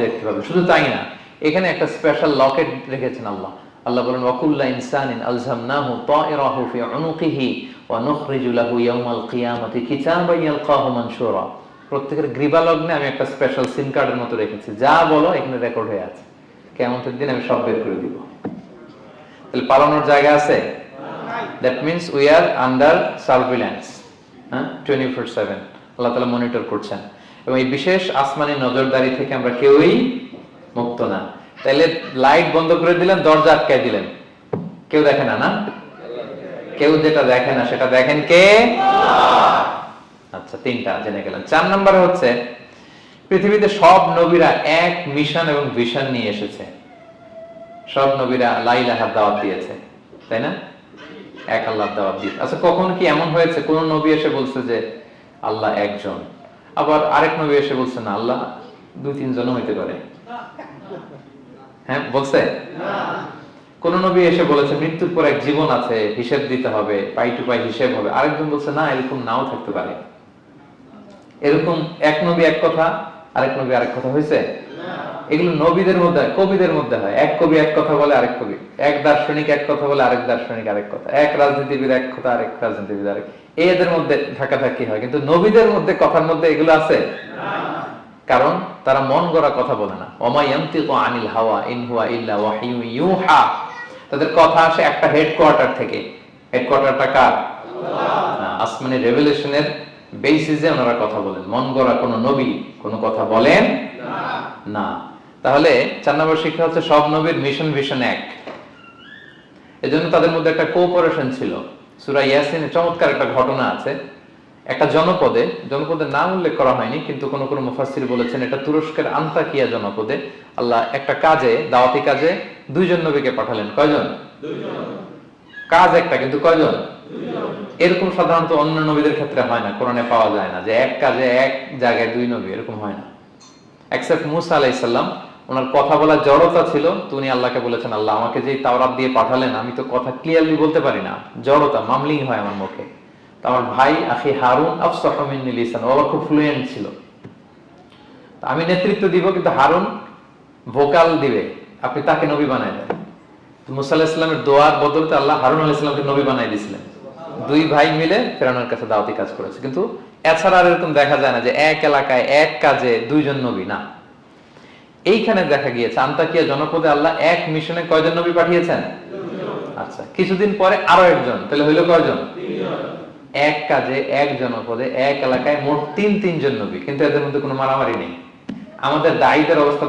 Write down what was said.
দেখতে পাবে। শুধু তাই না, এখানে একটা স্পেশাল লকেট রেখেছেন আল্লাহ। আল্লাহ বলেন ওয়াকুল্লা ইনসানিন আলজামনাহু তায়রাহু ফি উনুকিহি ওয়া নুখরিজু লাহু ইয়াওমাল কিয়ামাতি কিতাবান ইয়ালকাহু মানশুরা। প্রত্যেকের গ্রীবালগ্নে আমি একটা স্পেশাল সিম কার্ডের মতো রেখেছি, যা বলো এখানে রেকর্ড হয়ে আছে, কিয়ামতের দিন আমি সব বের করে দিব। তাহলে পালানোর জায়গা আছে? That means we are under surveillance, 24/7 আল্লাহ তাআলা মনিটর করছেন, এবং এই বিশেষ আসমানি নজরদারি থেকে আমরা কেউই মুক্ত না। তাহলে লাইট বন্ধ করে দিলেন, দরজা আটকায় দিলেন, কেউ দেখে না, না? কেউ যেটা দেখে না সেটা দেখেন কে? আচ্ছা, তিনটা জেনে গেলেন। 4 নম্বরে হচ্ছে পৃথিবীতে সব নবীরা এক মিশন এবং ভিশন নিয়ে এসেছে। সব নবীরা লা ইলাহার দাওয়াত দিয়েছে, তাই না? এক আল্লাহর দাওয়াত দিয়েছে। আচ্ছা, কখন কি এমন হয়েছে কোন নবী এসে বলছে যে আল্লাহ একজন, আবার আরেক নবী এসে বলছে না আল্লাহ 2-3 জন হইতে পারে? হ্যাঁ, বলছে? কোন নবী এসে বলেছে মৃত্যুর পর এক জীবন আছে, হিসেব দিতে হবে, পাই টু পাই হিসেব হবে? আরেকজন বলছে না, এরকম নাও থাকতে পারে। এরকম এক নবী এক কথা, আরেক নবী আরেক কথা হয়েছে? এগুলো নবীদের মধ্যে, কবিদের মধ্যে হয়। এক কবি এক কথা বলে, আরেক কবি, এক দার্শনিক এক কথা বলে, আরেক দার্শনিক আরেক কথা, এক রাজনীতিবিদ এক কথা, আরেক রাজনীতিবিদ আরেক, এদের মধ্যে ধাক্কাধাক্কি হয়। কিন্তু নবীদের মধ্যে কথার মধ্যে এগুলো আছে? কারণ তারা মন গড়া কথা বলে না। ওমা ইয়ানতিকু আনিল হাওয়া ইন হুয়া ইল্লা ওয়াহয়ু ইউহা। তাদের কথা আসে একটা হেডকোয়ার্টার থেকে। হেডকোয়ার্টারটা কার? আল্লাহ। আসমানি রেভেলেশনের বেসিসে ওনারা কথা বলেন। মন গড়া কোন নবী কোন কথা বলেন না। তাহলে 4 নম্বর শিক্ষা হচ্ছে সব নবীর মিশন ভিশন এক। এজন্য তাদের মধ্যে একটা কোঅপারেশন ছিল। সূরা ইয়াসিনে চমৎকার একটা ঘটনা আছে। একটা জনপদের নাম উল্লেখ করা হয়নি, কিন্তু কোন কোন মুফাসসির বলেছেন এটা তুরস্কের আন্তাকিয়া জনপদে আল্লাহ একটা কাজে, দাওয়াতি কাজে 2 জন নবীকে পাঠালেন। কয়জন? 2 জন। কাজ একটা, কিন্তু কয়জন? 2 জন। এরকম সাধারণত অন্য নবীদের ক্ষেত্রে হয় না, কোরআনে পাওয়া যায় না যে এক কাজে এক জায়গায় 2 নবী, এরকম হয় না। এক্সেপ্ট মুসা আলাইহিস সালাম, ওনার কথা বলার জড়তা ছিল, তো উনি আল্লাহকে বলেছেন আল্লাহ আমাকে যে তাওরাত দিয়ে পাঠালেন আমি তো কথা ক্লিয়ারলি বলতে পারি না, জড়তা, মামলিং হয় আমার মুখে। তো আমার ভাই আখি হারুন আফসাহু মিন্নি লিসান, ও খুব ফ্লুয়েন্ট ছিল, আমি নেতৃত্ব দিব, কিন্তু হারুন ভোকাল দিবে, আপনি তাকে নবী বানায় দেন। তো মুসা আলাইহিস সালামের দোয়ার বদলতে আল্লাহ হারুন আলাইহিস সালামকে নবী বানাই দিয়েছিলেন। 2 ভাই মিলে ফেরাউনের কাছে দাওয়াতি কাজ করেছে। কিন্তু এছাড়া আর এরকম দেখা যায় না যে এক এলাকায় এক কাজে 2 জন নবী, না। এইখানে দেখা গিয়েছে আন্তাকিয়া জনপদে আল্লাহ এক মিশনে কয়জন নবী পাঠিয়েছেন? 2 জন। আচ্ছা, কিছুদিন পরে আরো একজন, তাহলে হইলো কয়জন? 3 জন। এক কাজে এক জনপদে এক এলাকায় মোট 3 জন নবী, কিন্তু এদের মধ্যে কোনো মারামারি নেই। আমাদের দায়ীদের অবস্থা